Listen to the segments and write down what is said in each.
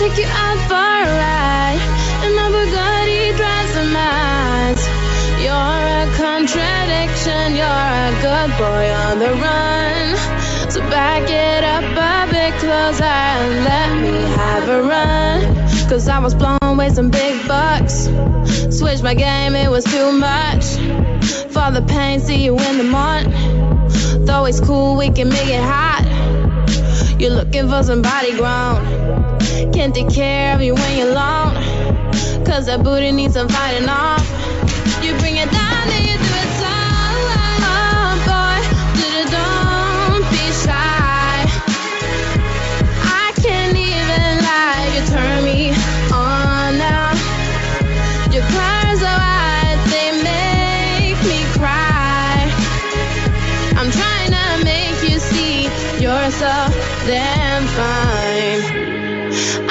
take you out for a ride in my Bugatti drives a mad. You're a contradiction, you're a good boy on the run. So back it up a bit closer and let me have a run. Cause I was blown away some big bucks. Switched my game, it was too much. For the pain, see you in the morning. Though it's cool, we can make it hot. You're looking for somebody grown. Can't take care of you when you're alone. Cause that booty needs some fighting off. You bring it down and you do it so. Oh boy, don't be shy. I can't even lie, you turn me on now. Your curves are white, they make me cry. I'm trying to make you see you're so damn fine.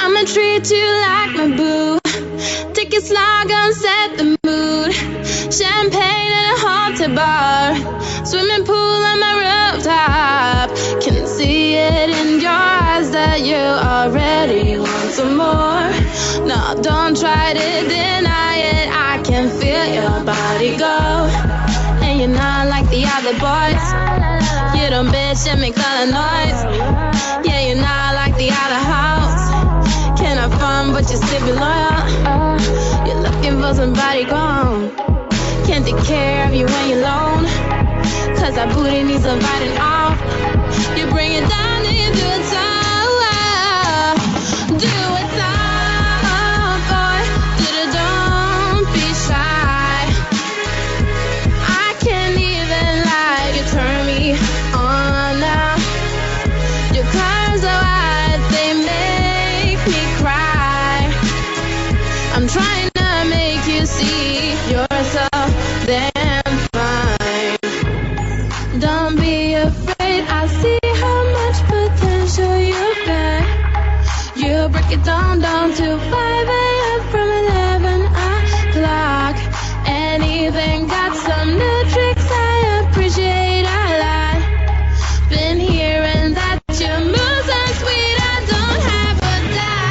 I'ma treat you like my boo. Take it slow, gon' set the mood. Champagne in a haunted bar. Swimming pool on my rooftop. Can see it in your eyes that you already want some more. No, don't try to deny it. I can feel your body go. And you're not like the other boys. You don't bitch and make color noise. Yeah, you're not like the other hoes. Can't have fun, but you still be loyal. You're looking for somebody gone. Can't take care of you when you're alone. Cause that booty needs some fighting off. You bring it down and you do it so. Do it so, boy. Don't be shy. I can't even lie. You turn me on now. Your curves are white, they make me cry. I'm trying to make you see you're so damn fine. Don't be afraid, I see how much potential you've got. You break it down to 5 a.m. from 11 o'clock. Anything got some new tricks I appreciate a lot. Been hearing that your moves are sweet, I don't have a dime.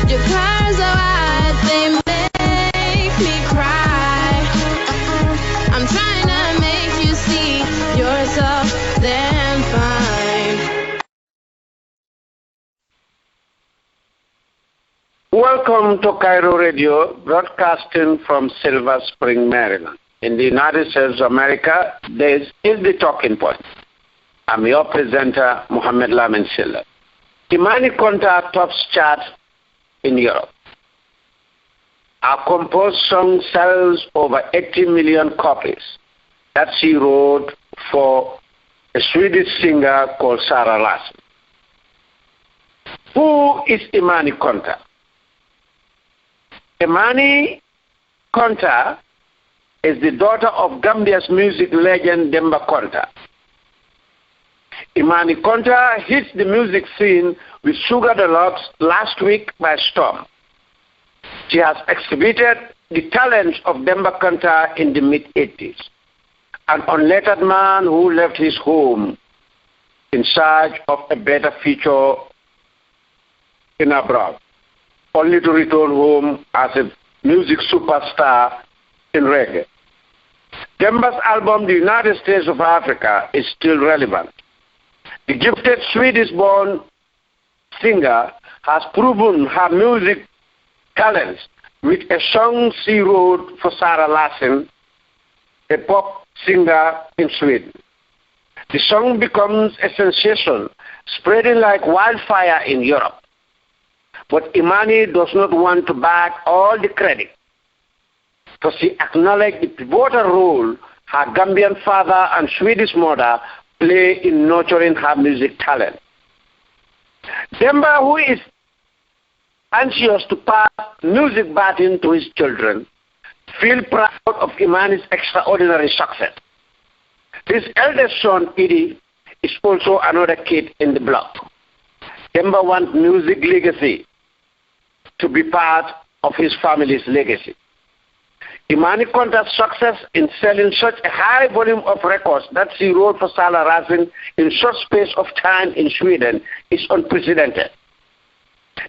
Your cars are white, they make me cry. I'm trying to make you see you're so damn fine. Welcome to Kairo Radio, broadcasting from Silver Spring, Maryland. In the United States of America, this is the talking point. I'm your presenter, Mohammed Lamin Silla. Iman Conta tops chart in Europe. Our composed song sells over 80 million copies that she wrote for a Swedish singer called Sara Larsson. Who is Iman Conta? Iman Conta is the daughter of Gambia's music legend Demba Conta. Iman Conta hit the music scene with Sugar Deluxe last week by storm. She has exhibited the talents of Demba Conta in the mid-80s, an unlettered man who left his home in search of a better future in abroad, only to return home as a music superstar in reggae. Demba's album, The United States of Africa, is still relevant. The gifted Swedish-born singer has proven her music talents with a song she wrote for Sara Larsson, a pop singer in Sweden. The song becomes a sensation, spreading like wildfire in Europe. But Imani does not want to bag all the credit, because she acknowledged the pivotal role her Gambian father and Swedish mother play in nurturing her music talent. Demba, who is anxious to pass music baton to his children, feel proud of Imani's extraordinary success. His eldest son, Idi, is also another kid in the block. Demba wants music legacy to be part of his family's legacy. Imani Conta's success in selling such a high volume of records that she wrote for Sara Larsson in short space of time in Sweden is unprecedented.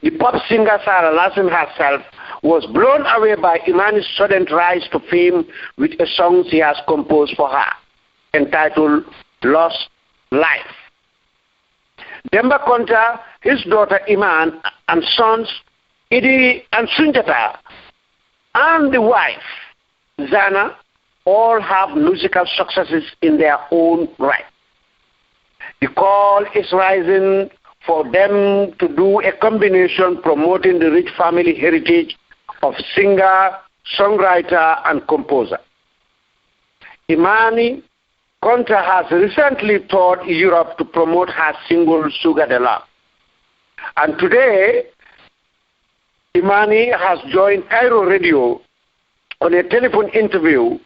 The pop singer Sara Larsson herself was blown away by Imani's sudden rise to fame with a song she has composed for her, entitled Lush Life. Demba Conta, his daughter Iman, and sons Idi and Sunjata, and the wife Zana, all have musical successes in their own right. The call is rising for them to do a combination promoting the rich family heritage of singer, songwriter, and composer. Imani Conta has recently toured Europe to promote her single Sugar de Love. And today, Imani has joined Kairo Radio on a telephone interview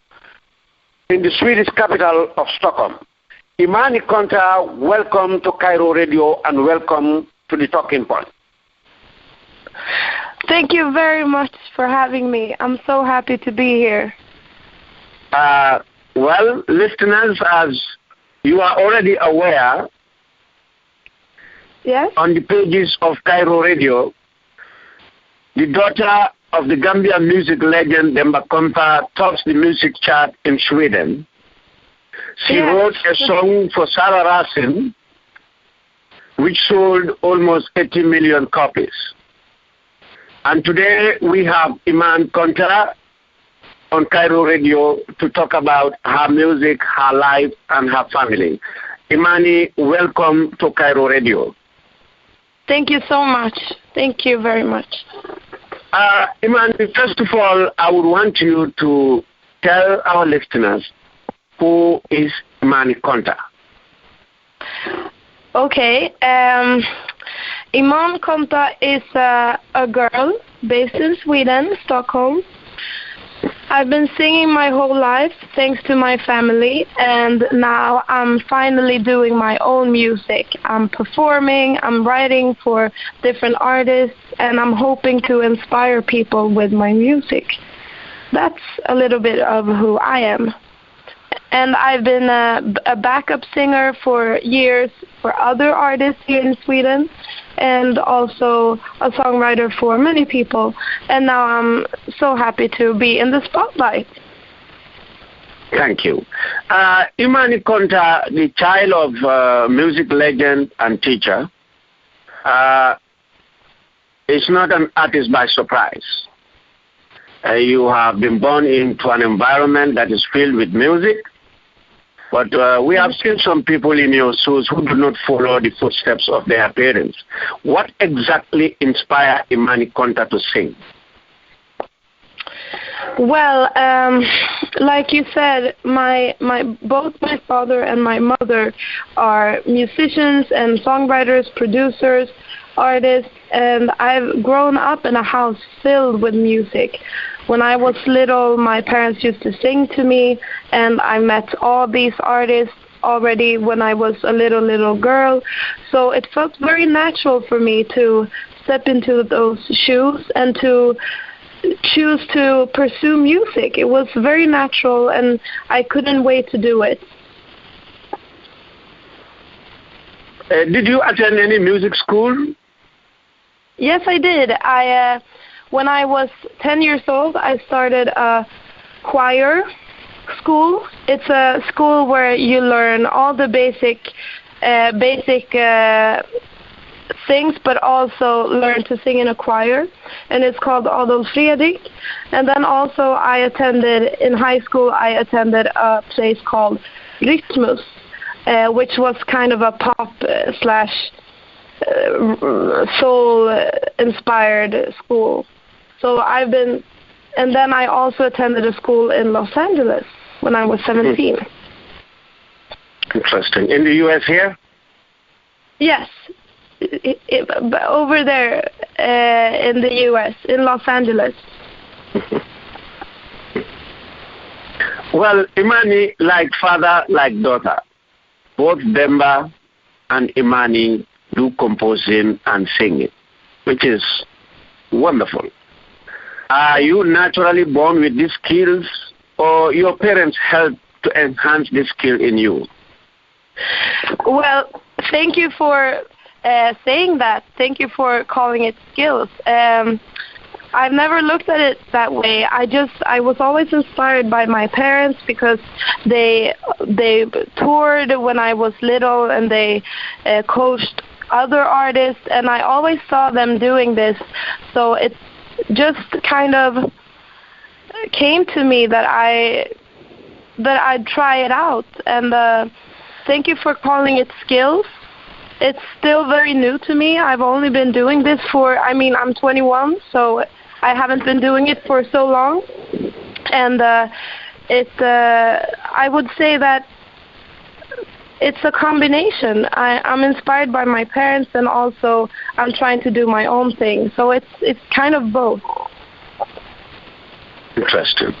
in the Swedish capital of Stockholm. Iman Conta, welcome to Kairo Radio and welcome to the Talking Point. Thank you very much for having me. I'm so happy to be here. Well, listeners, as you are already aware, yes, on the pages of Kairo Radio, the daughter of the Gambian music legend Demba Conta tops the music chart in Sweden. She wrote a song for Sara Larsson, which sold almost 80 million copies. And today we have Iman Conta on Kairo Radio to talk about her music, her life, and her family. Imani, welcome to Kairo Radio. Thank you so much. Thank you very much. Imani, first of all, I would want you to tell our listeners who is Iman Conta. Okay. Iman Conta is a girl based in Sweden, Stockholm. I've been singing my whole life thanks to my family, and now I'm finally doing my own music. I'm performing, I'm writing for different artists, and I'm hoping to inspire people with my music. That's a little bit of who I am. And I've been a backup singer for years for other artists here in Sweden, and also a songwriter for many people. And now I'm so happy to be in the spotlight. Thank you. Iman Conta, the child of music legend and teacher, is not an artist by surprise. You have been born into an environment that is filled with music, but we have seen some people in your shoes who do not follow the footsteps of their parents. What exactly inspired Iman Conta to sing? Well, like you said, both my father and my mother are musicians and songwriters, producers, artists, and I've grown up in a house filled with music. When I was little, my parents used to sing to me, and I met all these artists already when I was a little girl. So it felt very natural for me to step into those shoes and to choose to pursue music. It was very natural, and I couldn't wait to do it. Did you attend any music school? Yes, I did. When I was 10 years old, I started a choir school. It's a school where you learn all the basic things, but also learn to sing in a choir. And it's called Adolf Fredrik. And then also in high school, I attended a place called Rytmus, which was kind of a pop slash soul-inspired school. So and then I also attended a school in Los Angeles when I was 17. Interesting. In the U.S. here? Yes. Over there in the U.S., in Los Angeles. Well, Imani, like father, like daughter, both Demba and Imani do composing and singing, which is wonderful. Are you naturally born with these skills, or your parents helped to enhance this skill in you? Well, thank you for saying that. Thank you for calling it skills. I've never looked at it that way. I was always inspired by my parents because they toured when I was little, and they coached other artists, and I always saw them doing this. So it just kind of came to me that I'd try it out. And thank you for calling it skills. It's still very new to me. I've only been doing this I'm 21, so I haven't been doing it for so long. And I would say that it's a combination. I'm inspired by my parents, and also I'm trying to do my own thing. So it's kind of both. Interesting.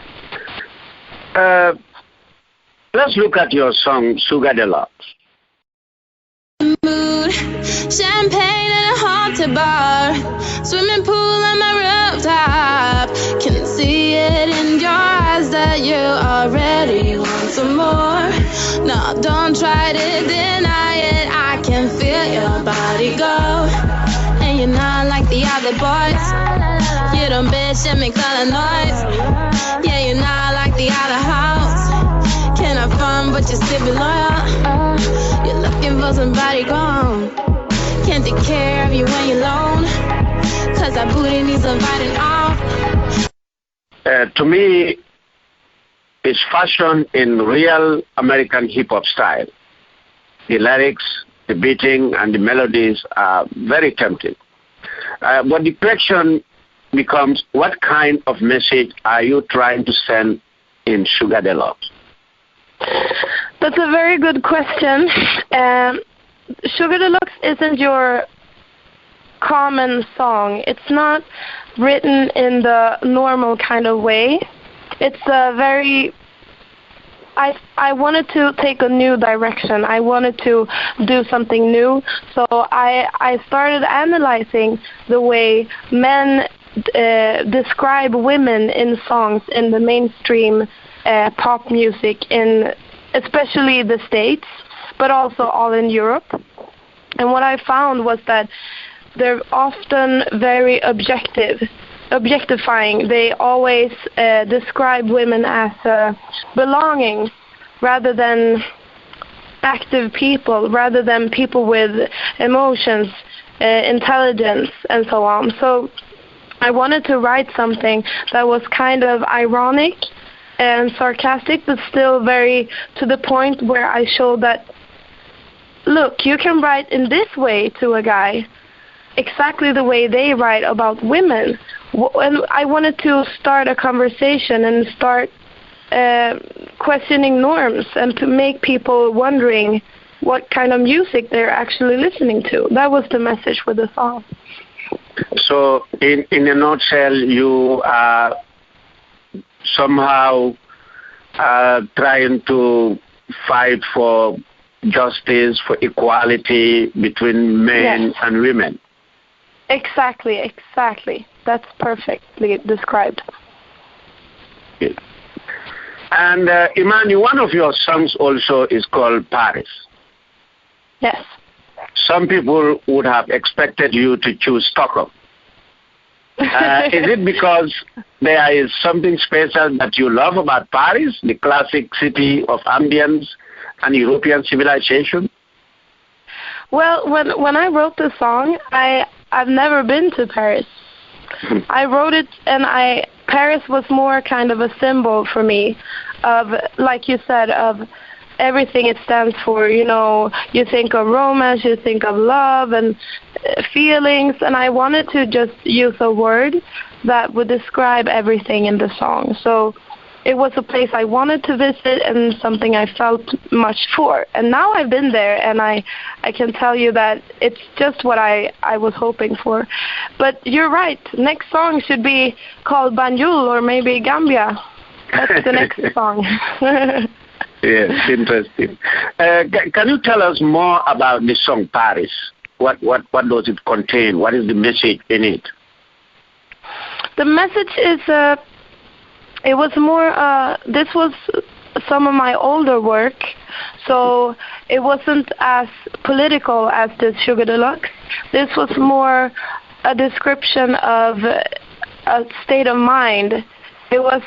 Let's look at your song, Sugar Deluxe. Mood, champagne in a haunted bar, swimming pool on my rooftop. Can see it in your eyes that you already want some more. No, don't try to deny it. I can feel your body go, and you're not like the other boys. You don't bitch and make all the noise. Yeah, you're not like the other hoes. Can't have fun, but you still be loyal. You're looking for somebody gone. Can't take care of you when you're alone, 'cause that booty needs inviting off. To me, it's fashion in real American hip-hop style. The lyrics, the beating, and the melodies are very tempting. But the question becomes, what kind of message are you trying to send in Sugar Deluxe? That's a very good question. Sugar Deluxe isn't your common song. It's not written in the normal kind of way. It's a very... I wanted to take a new direction. I wanted to do something new. So I started analyzing the way men describe women in songs in the mainstream pop music, in especially the States, but also all in Europe. And what I found was that they're often very objectifying. They always describe women as belonging rather than active people, rather than people with emotions, intelligence, and so on. So I wanted to write something that was kind of ironic and sarcastic, but still very to the point, where I showed that, look, you can write in this way to a guy, exactly the way they write about women. And I wanted to start a conversation and start questioning norms, and to make people wondering what kind of music they're actually listening to. That was the message with the song. So, in a nutshell, you are somehow trying to fight for justice, for equality between men and women. Exactly. That's perfectly described. Yeah. And Iman, one of your songs also is called Paris. Yes. Some people would have expected you to choose Stockholm. Is it because there is something special that you love about Paris, the classic city of ambience and European civilization? Well, when I wrote the song, I've never been to Paris. I wrote it, and Paris was more kind of a symbol for me of, like you said, of everything it stands for. You know, you think of romance, you think of love and feelings, and I wanted to just use a word that would describe everything in the song. So it was a place I wanted to visit, and something I felt much for. And now I've been there, and I can tell you that it's just what I was hoping for. But you're right. Next song should be called Banjul, or maybe Gambia. That's the next song. Yes, interesting. Can you tell us more about the song Paris? What does it contain? What is the message in it? The message is, it was more, this was some of my older work, so it wasn't as political as this Sugar Deluxe. This was more a description of a state of mind. It was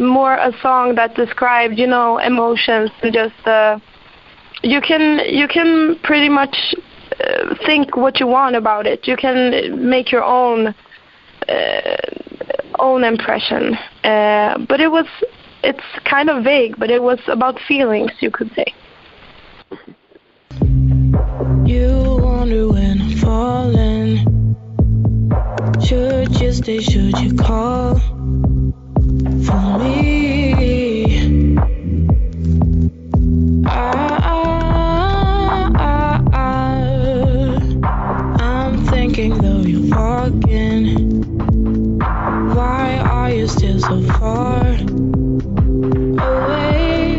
more a song that described, emotions, and just you can pretty much think what you want about it. You can make your own impression. But it's kind of vague, but it was about feelings, you could say. You wonder when I'm falling. Should you stay, should you call for me? I'm thinking though you're walking, why are you still so far away?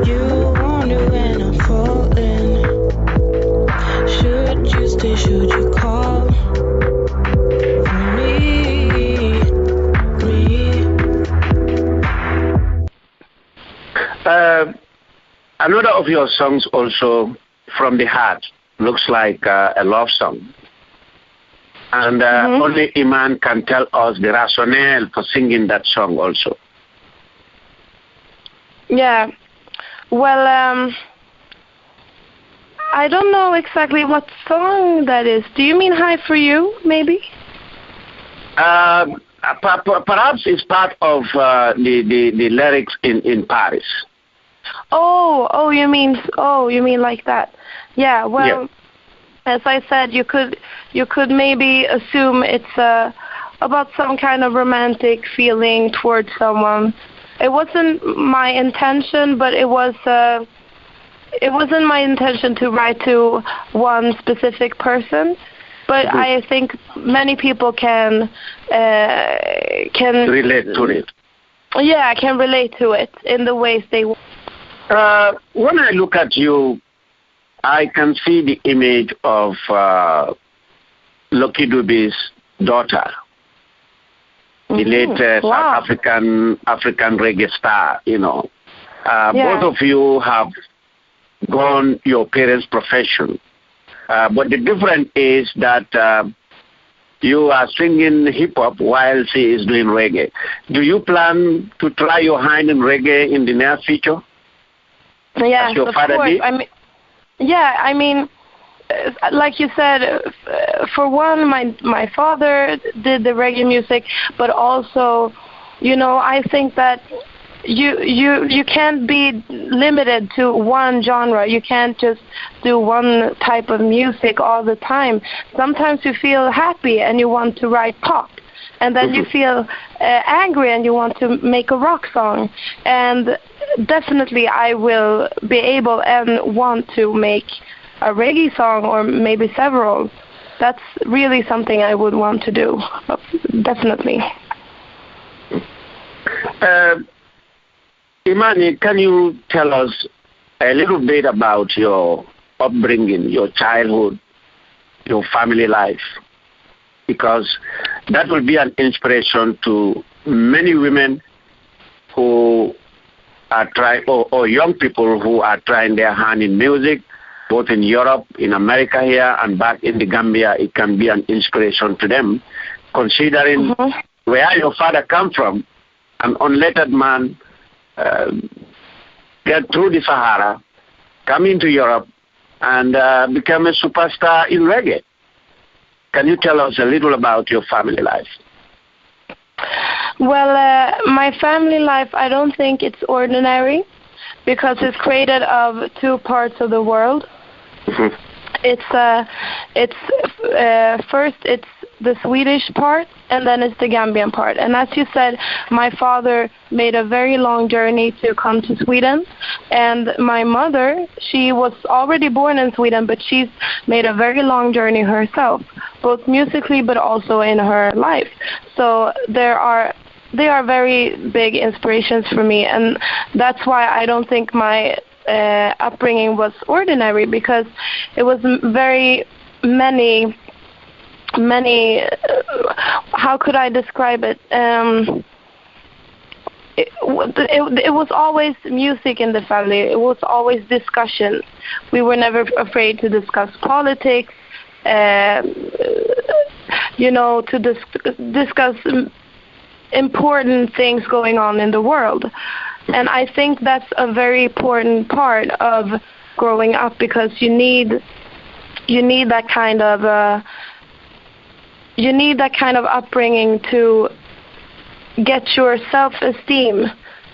You wonder when I'm falling. Should you stay, should you call for me? Another of your songs also, From the Heart, looks like a love song. And only Iman can tell us the rationale for singing that song also. Yeah. Well, I don't know exactly what song that is. Do you mean High for You, maybe? Perhaps it's part of the lyrics in Paris. Oh, you mean like that? Yeah. Well, as I said, you could maybe assume it's about some kind of romantic feeling towards someone. It wasn't my intention, but it wasn't my intention to write to one specific person. But I think many people can relate to it. Yeah, can relate to it in the ways they want. When I look at you, I can see the image of Lucky Dube's daughter, the latest wow. African reggae star. Yeah. Both of you have gone your parents' profession, but the difference is that you are singing hip hop while she is doing reggae. Do you plan to try your hand in reggae in the near future? Yes, as your of father course. did? I mean, like you said, for one, my father did the reggae music, but also, I think that you can't be limited to one genre. You can't just do one type of music all the time. Sometimes you feel happy and you want to write pop. And then you feel angry and you want to make a rock song. And definitely I will be able and want to make a reggae song or maybe several. That's really something I would want to do, definitely. Imani, can you tell us a little bit about your upbringing, your childhood, your family life? Because that will be an inspiration to many women who are trying, or young people who are trying their hand in music, both in Europe, in America here, and back in the Gambia. It can be an inspiration to them, considering where your father come from, an unlettered man, get through the Sahara, come into Europe, and become a superstar in reggae. Can you tell us a little about your family life? Well, my family life, I don't think it's ordinary because it's created of two parts of the world. First it's the Swedish part, and then it's the Gambian part. And as you said, my father made a very long journey to come to Sweden, and my mother, she was already born in Sweden, but she's made a very long journey herself, both musically but also in her life. So they are very big inspirations for me, and that's why I don't think my upbringing was ordinary, because it was very many, how could I describe it? It was always music in the family. It was always discussion. We were never afraid to discuss politics, to discuss important things going on in the world. And I think that's a very important part of growing up, because you need that kind of upbringing to get your self-esteem,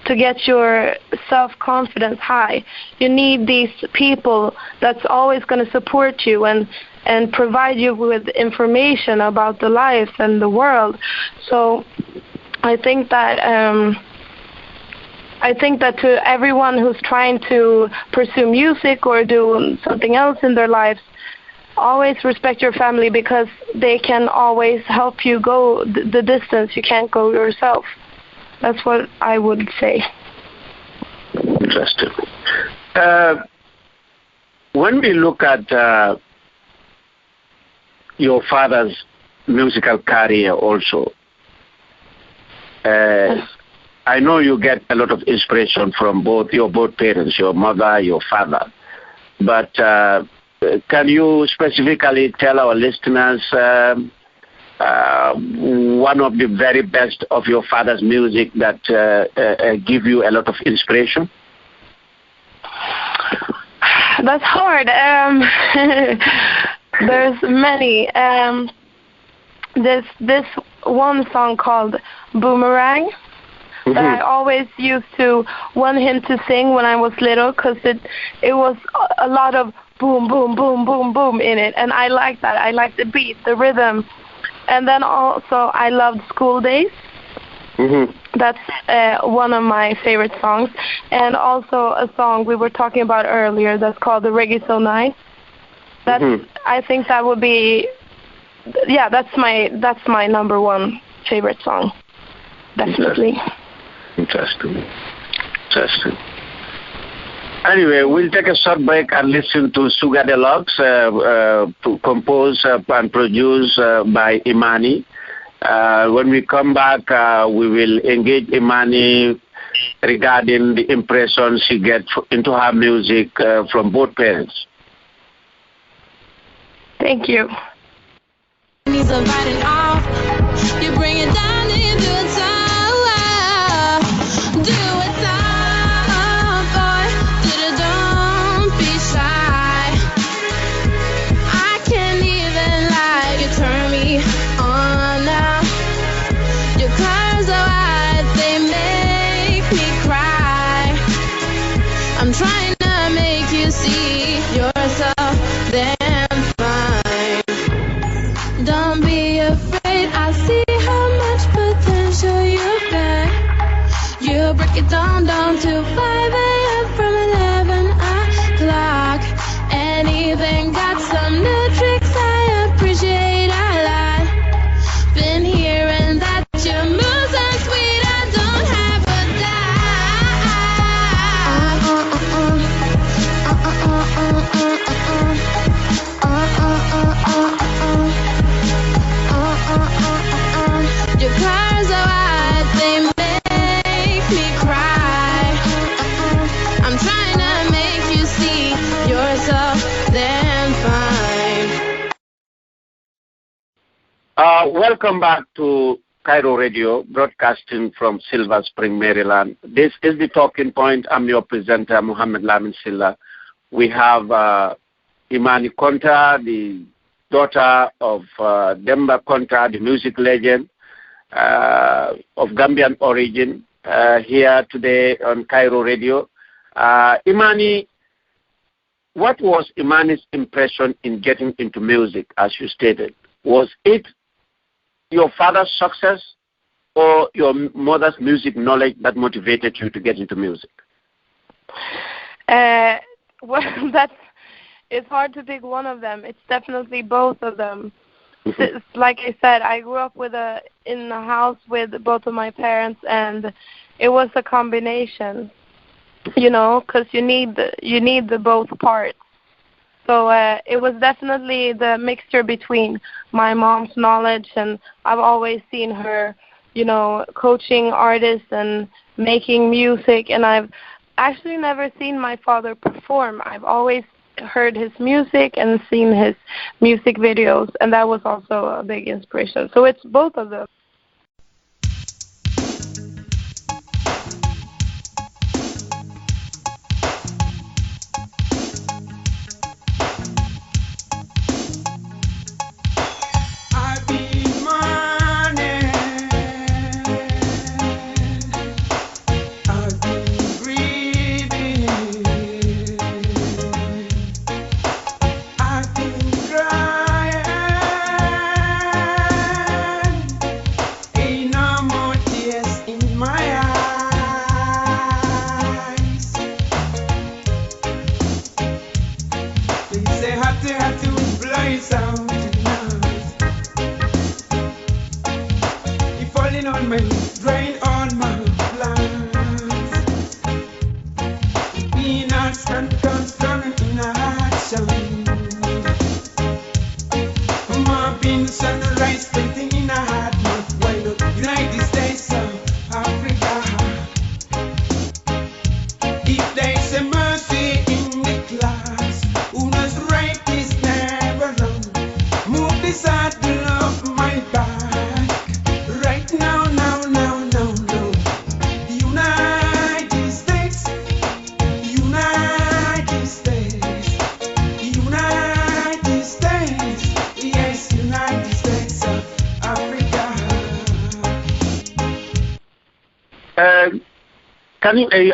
to get your self-confidence high. You need these people that's always going to support you and provide you with information about the life and the world. So I think that to everyone who's trying to pursue music or do something else in their lives, always respect your family, because they can always help you go the distance you can't go yourself. That's what I would say. Interesting. When we look at your father's musical career also, I know you get a lot of inspiration from both parents, your mother, your father. But can you specifically tell our listeners one of the very best of your father's music that give you a lot of inspiration? That's hard. There's many. This one song called Boomerang that I always used to want him to sing when I was little, because it was a lot of boom, boom, boom, boom, boom in it, and I like that. I like the beat, the rhythm. And then also I loved School Days. That's one of my favorite songs. And also a song we were talking about earlier that's called The Reggae So Nice. I think that would be, that's my number one favorite song. Definitely. Interesting. Anyway, we'll take a short break and listen to Sugar Deluxe, composed and produced by Imani. When we come back, we will engage Imani regarding the impression she gets into her music from both parents. Thank you. Needs a biting off. You bring it down and you do it so. Do it so, boy. Don't be shy. I can't even lie. You turn me on now. Your curves are wide, they make me cry. I'm trying to make you see yourself. Then don't be afraid, I see how much potential you've got. You break it down to 5 a.m. from 11 o'clock. And even got some new tricks I appreciate a lot. Been hearing that your moves are sweet, I don't have a Your cars are wide, they make me cry. I'm trying to make you see yourself, then fine. Welcome back to Kairo Radio, broadcasting from Silver Spring, Maryland. This is the Talking Point. I'm your presenter, Muhammad Lamin Silla. We have Iman Conta, the daughter of Demba Conta, the music legend of Gambian origin, here today on Kairo Radio. Imani, what was Imani's impression in getting into music, as you stated? Was it your father's success or your mother's music knowledge that motivated you to get into music? Well, it's hard to pick one of them. It's definitely both of them. Like I said, I grew up in a house with both of my parents, and it was a combination. because you need the both parts. So it was definitely the mixture between my mom's knowledge, and I've always seen her, coaching artists and making music, and I've actually never seen my father perform. I've always heard his music and seen his music videos, and that was also a big inspiration. So it's both of them.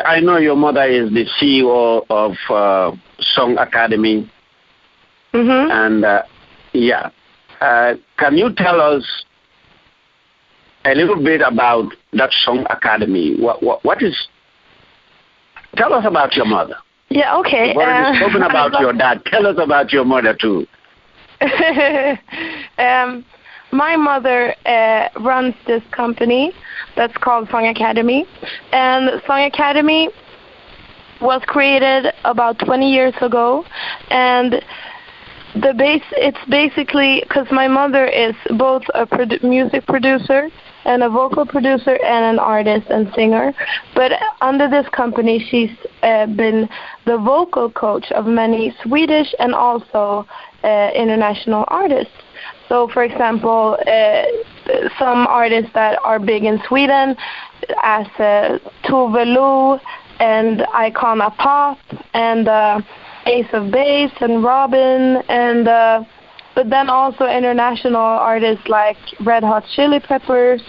I know your mother is the CEO of Song Academy, and can you tell us a little bit about that Song Academy? What is? Tell us about your mother. Yeah, okay. You've already spoken about your dad. Tell us about your mother too. My mother runs this company that's called Song Academy, and Song Academy was created about 20 years ago, and it's basically because my mother is both a music producer and a vocal producer and an artist and singer, but under this company she's been the vocal coach of many Swedish and also international artists. So, for example, some artists that are big in Sweden, as Tove Lo and Icona Pop and Ace of Base and Robin, and but then also international artists like Red Hot Chili Peppers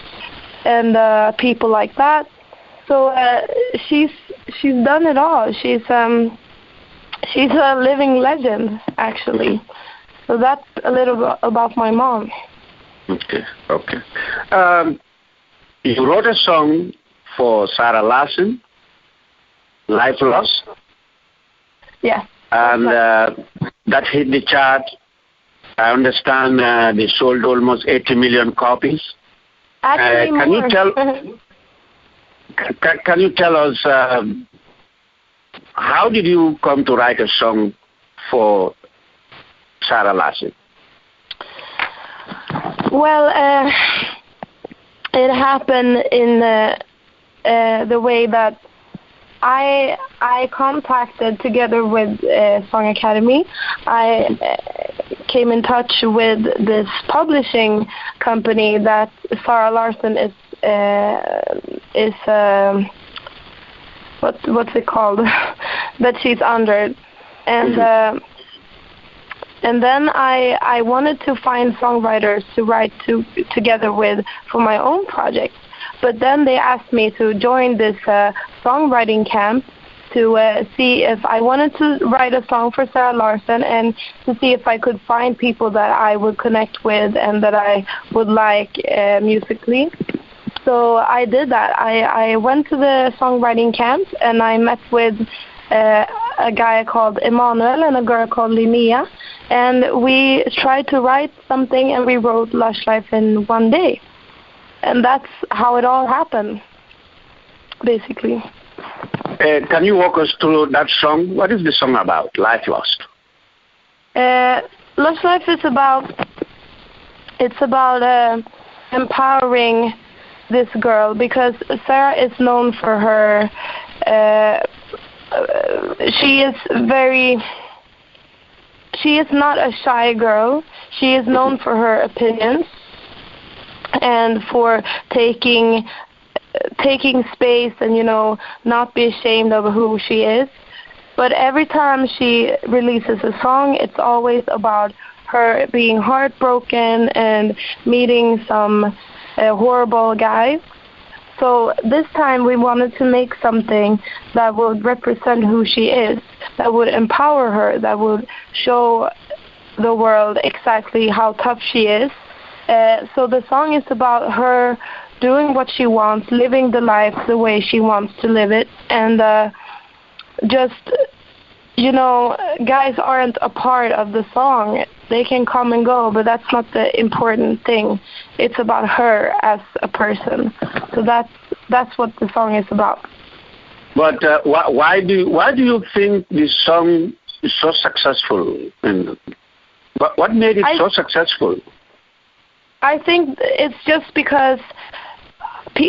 and people like that. So she's done it all. She's a living legend, actually. So that's a little bit about my mom. Okay. You wrote a song for Sarah Larson, Life Lost. Yeah. And that hit the chart. I understand they sold almost 80 million copies. Actually, can more. Can you tell us how did you come to write a song for Sarah Larson? Well, it happened in the way that I contacted, together with Song Academy, I came in touch with this publishing company that Sarah Larson is what's it called that she's under, and then I wanted to find songwriters to write together with for my own project. But then they asked me to join this songwriting camp to see if I wanted to write a song for Sarah Larson, and to see if I could find people that I would connect with and that I would like musically. So I did that. I went to the songwriting camp, and I met with a guy called Emmanuel and a girl called Linnea, and we tried to write something, and we wrote Lush Life in one day. And that's how it all happened, basically. Can you walk us through that song? What is the song about? Life Lost. Lush Life is about empowering this girl, because Sarah is known for her. She is not a shy girl. She is known for her opinions and for taking space and, not be ashamed of who she is. But every time she releases a song, it's always about her being heartbroken and meeting some horrible guy. So this time we wanted to make something that would represent who she is, that would empower her, that would show the world exactly how tough she is. So the song is about her doing what she wants, living the life the way she wants to live it, and guys aren't a part of the song. They can come and go, but that's not the important thing. It's about her as a person. So that's what the song is about. But why do you think this song is so successful? And what made it so successful? I think it's just because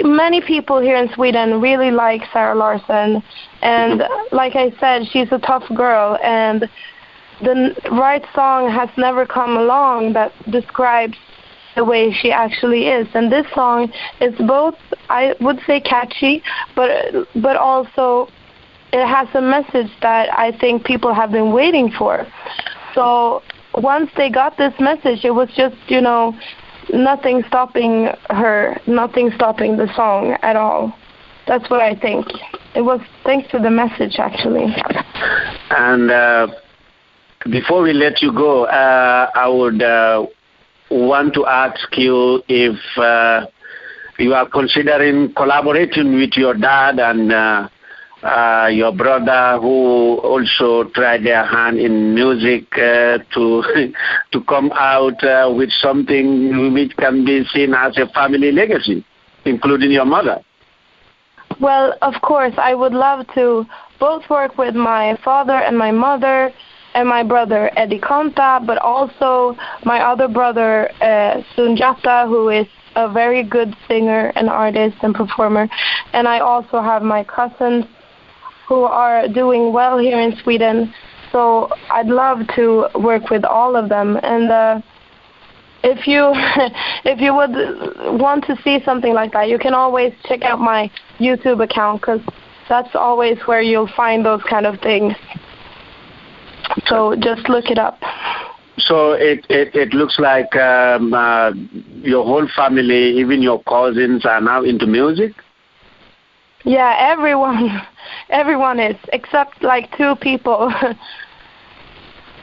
many people here in Sweden really like Sarah Larsson, and like I said, she's a tough girl, and the right song has never come along that describes the way she actually is. And this song is both, I would say, catchy, but also it has a message that I think people have been waiting for. So once they got this message, it was just, nothing stopping her, nothing stopping the song at all. That's what I think. It was thanks to the message, actually. And before we let you go, I would want to ask you if you are considering collaborating with your dad and your brother, who also tried their hand in music, to come out with something which can be seen as a family legacy, including your mother. Well, of course, I would love to both work with my father and my mother and my brother Iman Conta, but also my other brother Sunjata, who is a very good singer and artist and performer. And I also have my cousins who are doing well here in Sweden. So I'd love to work with all of them. And if you would want to see something like that, you can always check out my YouTube account, because that's always where you'll find those kind of things. So just look it up. So it looks like your whole family, even your cousins, are now into music? Yeah, everyone is, except like 2 people.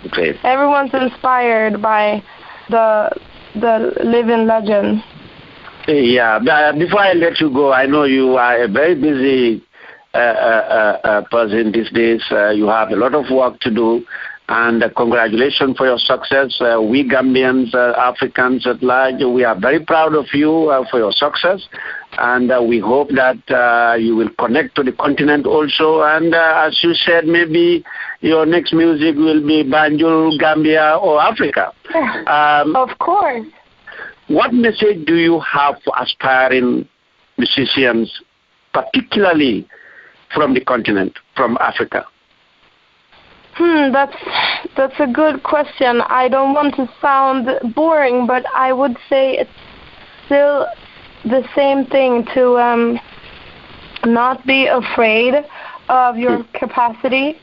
Okay. Everyone's inspired by the living legend. Yeah, before I let you go, I know you are a very busy person these days. You have a lot of work to do, and congratulations for your success. We Gambians, Africans at large, we are very proud of you for your success, and we hope that you will connect to the continent also, and as you said, maybe your next music will be Banjul, Gambia, or Africa. Of course. What message do you have for aspiring musicians, particularly from the continent, from Africa? That's a good question. I don't want to sound boring, but I would say it's still the same thing, to not be afraid of your capacity.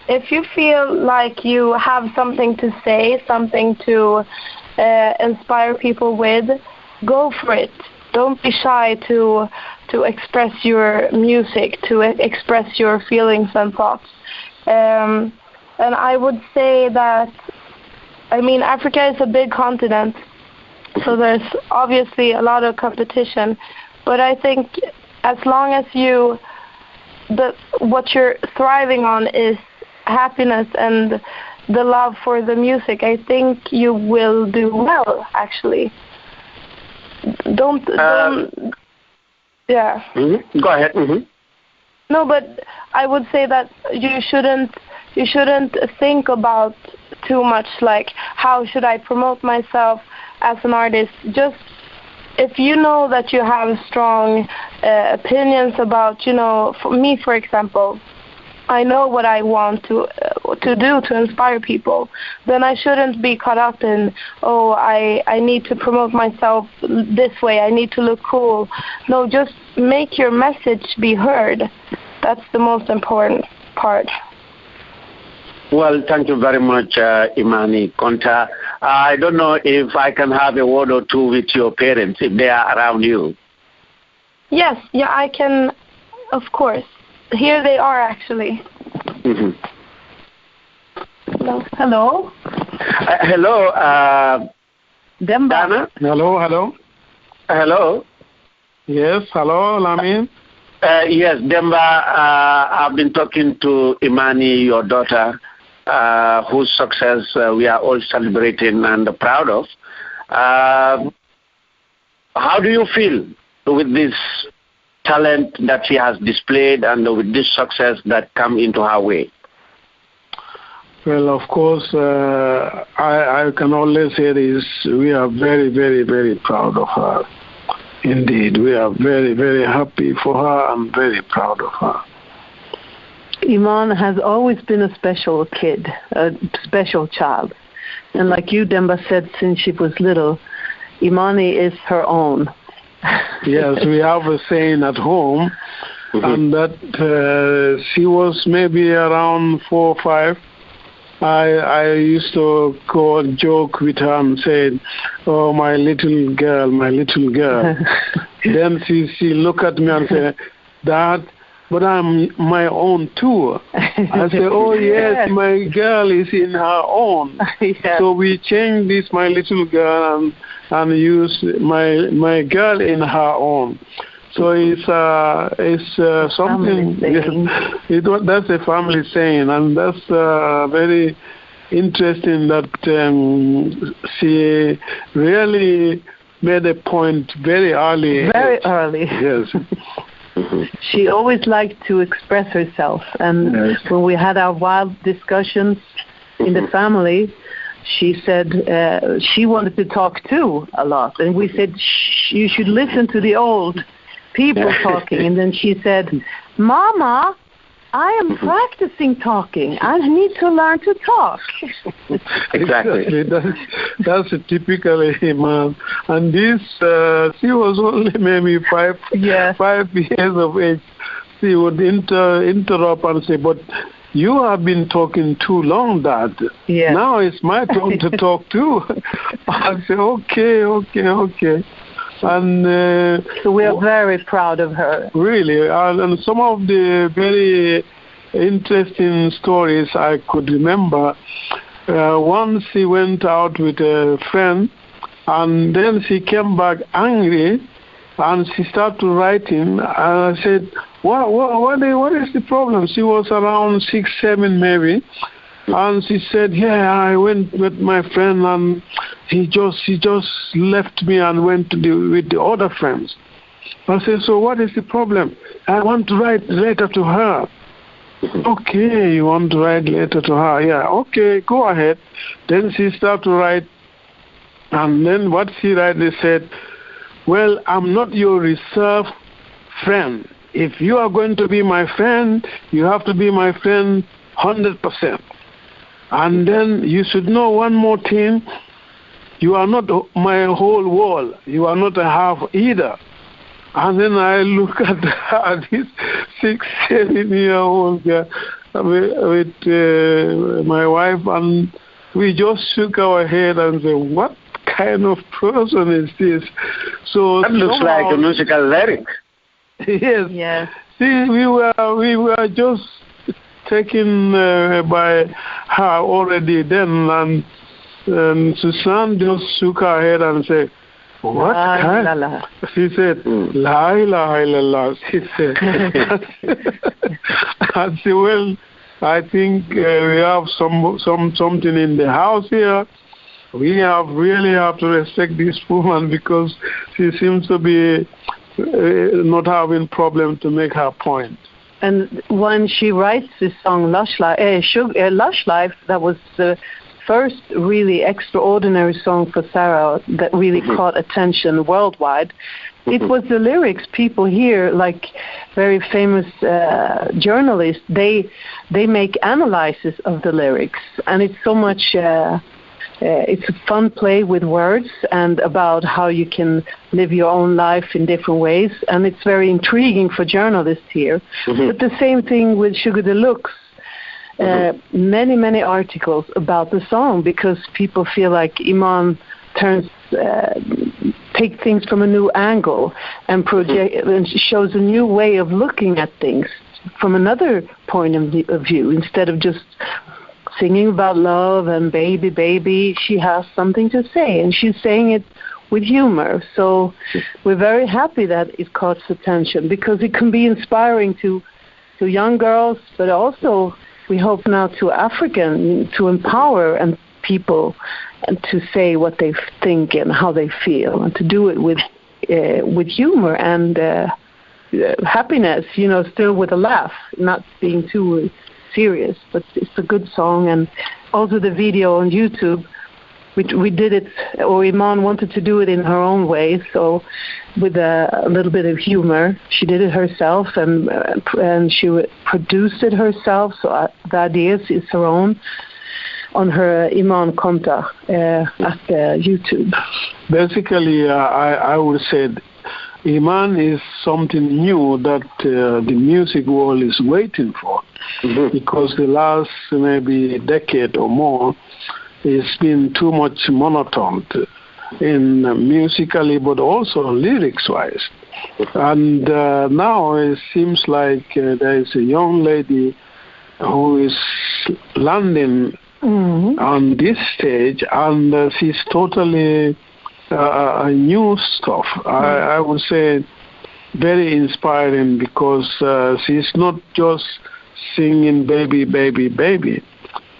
If you feel like you have something to say, something to inspire people with, go for it. Don't be shy to express your music, to express your feelings and thoughts. And I would say that, Africa is a big continent, so there's obviously a lot of competition. But I think as long as what you're thriving on is happiness and the love for the music, I think you will do well, actually. Don't yeah. Mm-hmm. Go ahead. Mm-hmm. No, but I would say that you shouldn't think about too much, like, how should I promote myself as an artist. Just if you know that you have strong opinions about, for me, for example, I know what I want to do to inspire people, then I shouldn't be caught up in, I need to promote myself this way, I need to look cool. No, just make your message be heard. That's the most important part. Well, thank you very much, Iman Conta. I don't know if I can have a word or two with your parents, if they are around you. Yes, yeah, I can, of course. Here they are, actually. Mm-hmm. Hello. Hello. Demba. Dana? Hello. Hello. Yes, hello, Lamin. Yes, Demba, I've been talking to Imani, your daughter, whose success we are all celebrating and proud of. How do you feel with this talent that she has displayed and with this success that come into her way? Well, of course, I can only say this. We are very, very, very proud of her. Indeed, we are very, very happy for her and very proud of her. Iman has always been a special kid, a special child. And like you, Demba, said since she was little, Imani is her own. Yes, we have a saying at home, and that she was maybe around 4 or 5. I used to go and joke with her and say, "Oh, my little girl, my little girl." Then she looked at me and said, "Dad, but I'm my own too." I said, "Oh yes, my girl is in her own." Yeah. So we changed this my little girl and use my girl in her own. So it's something. That's a family saying, and that's very interesting that she really made a point very early. Very early. Yes. She always liked to express herself, and when we had our wild discussions in the family, she said she wanted to talk too a lot, and we said you should listen to the old people talking. And then she said, "Mama, I am practicing talking. I need to learn to talk." Exactly. That's a typical Iman. And this, she was only maybe 5 years of age. She would interrupt and say, "But you have been talking too long, Dad. Yeah. Now it's my turn to talk too." I say, okay. And so we are very proud of her. Really, and some of the very interesting stories I could remember. Once she went out with a friend, and then she came back angry, and she started writing. And I said, "What is the problem?" She was around 6, 7 maybe. And she said, "Yeah, I went with my friend, and he just left me and went with the other friends." I said, "So what is the problem?" "I want to write a letter to her." "Okay, you want to write a letter to her? Yeah, okay, go ahead." Then she started to write, and then what she wrote, they said, "Well, I'm not your reserve friend. If you are going to be my friend, you have to be my friend 100%. And then you should know one more thing. You are not my whole world. You are not a half either." And then I look at this 6, 7-year-old girl with my wife, and we just shook our head and said, "What kind of person is this?" So that looks like a musical lyric. Yes. Yes. See, we were just taken by her already then, and Susan just shook her head and said, "What kind?" She said, "La ilaha illallah." She said, I said, "Well, I think we have something in the house here. We really have to respect this woman because she seems to be not having problem to make her point." And when she writes this song, Lush Life, that was the first really extraordinary song for Sarah that really caught attention worldwide. It was the lyrics. People here, like very famous journalists, they make analysis of the lyrics, and it's so much. It's a fun play with words and about how you can live your own life in different ways, and it's very intriguing for journalists here. But the same thing with Sugar Deluxe. Many articles about the song because people feel like Iman take things from a new angle and and shows a new way of looking at things from another point of view. Instead of just singing about love and baby, she has something to say, and she's saying it with humor. So we're very happy that it caught attention because it can be inspiring to young girls, but also we hope now to African to empower and people and to say what they think and how they feel, and to do it with humor and happiness, still with a laugh, not being too serious. But it's a good song. And also the video on YouTube, we did it, or Iman wanted to do it in her own way, so with a little bit of humor. She did it herself, and she produced it herself, so the ideas is her own, on her Iman Conta at YouTube. Basically, I would say Iman is something new that the music world is waiting for, because the last maybe decade or more, it's been too much monotone in musically, but also lyrics-wise. And now it seems like there is a young lady who is landing on this stage, and she's totally new stuff. I would say very inspiring, because she's not just singing baby, baby, baby.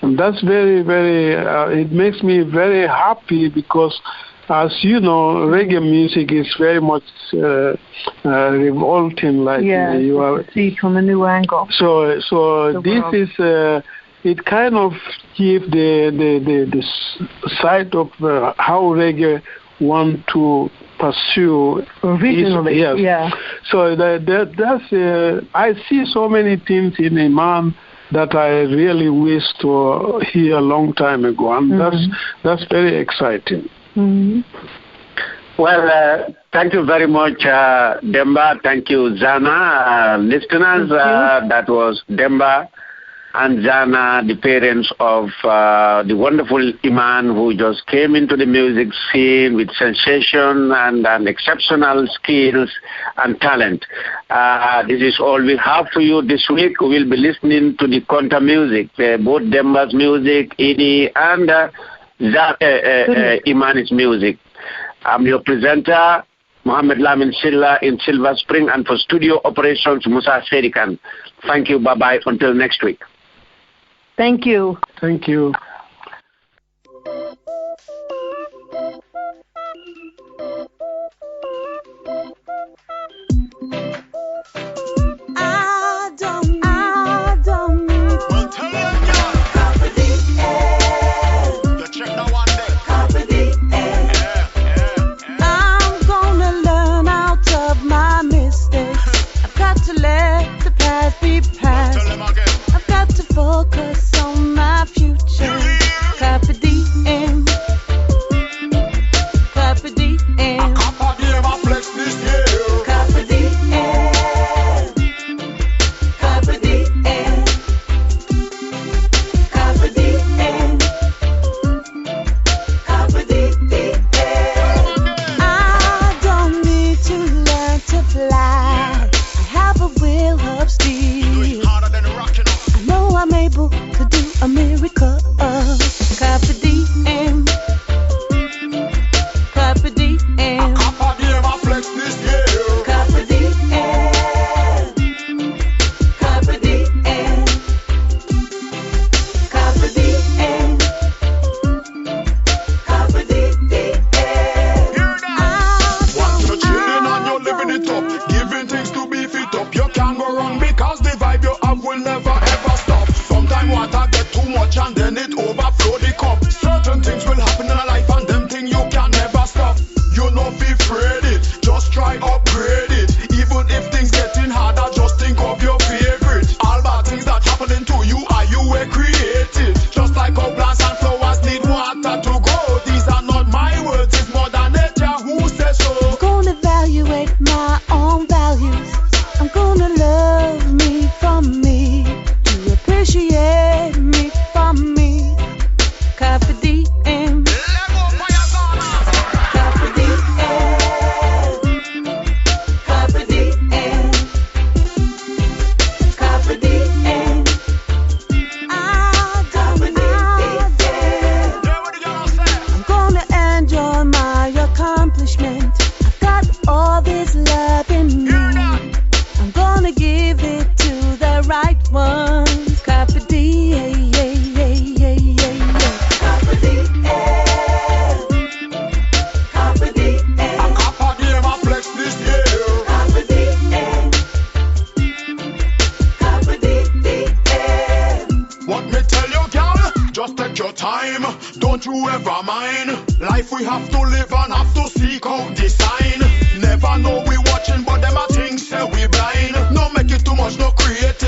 And that's very, very, it makes me very happy, because as you know, reggae music is very much revolting, like you are. See from a new angle. So this is, it kind of gives the side of how reggae want to pursue originally. Yes. Yeah. So that's I see so many things in Iman that I really wish to hear a long time ago, and that's very exciting. Well, thank you very much, Demba. Thank you, Zana. Listeners, that was Demba and Zana, the parents of the wonderful Iman, who just came into the music scene with sensation and exceptional skills and talent. This is all we have for you this week. We'll be listening to the Conta music, both Demba's music, Edie, and Iman's music. I'm your presenter, Mohammed Lamin Silla in Silver Spring, and for studio operations, Musa Serikan. Thank you. Bye-bye. Until next week. Thank you. Thank you. I don't need. Well, tell them, y'all. Carpe diem. You check that one day. Carpe diem. Yeah. I'm gonna learn out of my mistakes. I've got to let the past be Well, past. tell them again. I've got to focus on my future. bide your time, don't you ever mind. Life we have to live and have to seek out the sign. Never know we watching, but them a think say we blind. No make it too much, no creative.